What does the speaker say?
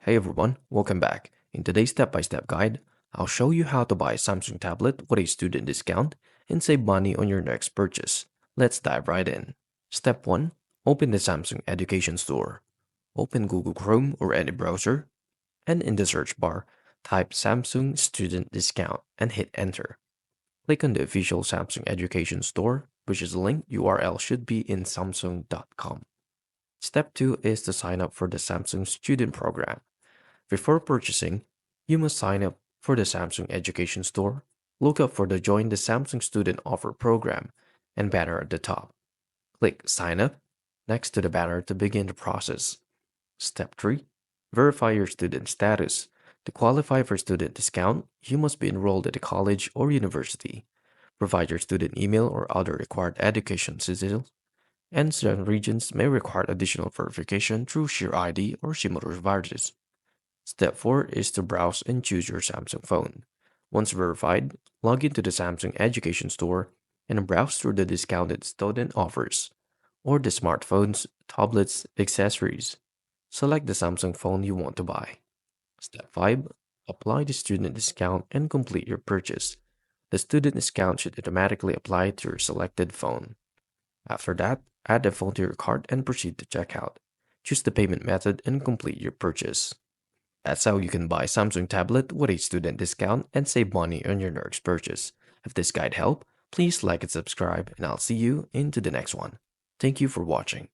Hey everyone, welcome back. In today's step-by-step guide, I'll show you how to buy a Samsung tablet with a student discount and save money on your next purchase. Let's dive right in. Step 1. Open the Samsung Education Store. Open Google Chrome or any browser, and in the search bar, type Samsung Student Discount and hit enter. Click on the official Samsung Education Store, which is the link URL should be in samsung.com. Step 2 is to sign up for the Samsung Student Program. Before purchasing, you must sign up for the Samsung Education Store, look up for the Join the Samsung Student Offer program and banner at the top. Click Sign Up next to the banner to begin the process. Step 3. Verify your student status. To qualify for student discount, you must be enrolled at a college or university. Provide your student email or other required education details, and certain regions may require additional verification through Share ID or similar devices. Step 4 is to browse and choose your Samsung phone. Once verified, log into the Samsung Education Store and browse through the discounted student offers or the smartphones, tablets, accessories. Select the Samsung phone you want to buy. Step 5. Apply the student discount and complete your purchase. The student discount should automatically apply to your selected phone. After that, add the phone to your cart and proceed to checkout. Choose the payment method and complete your purchase. That's how you can buy Samsung tablet with a student discount and save money on your next purchase. If this guide helped, please like and subscribe, and I'll see you into the next one. Thank you for watching.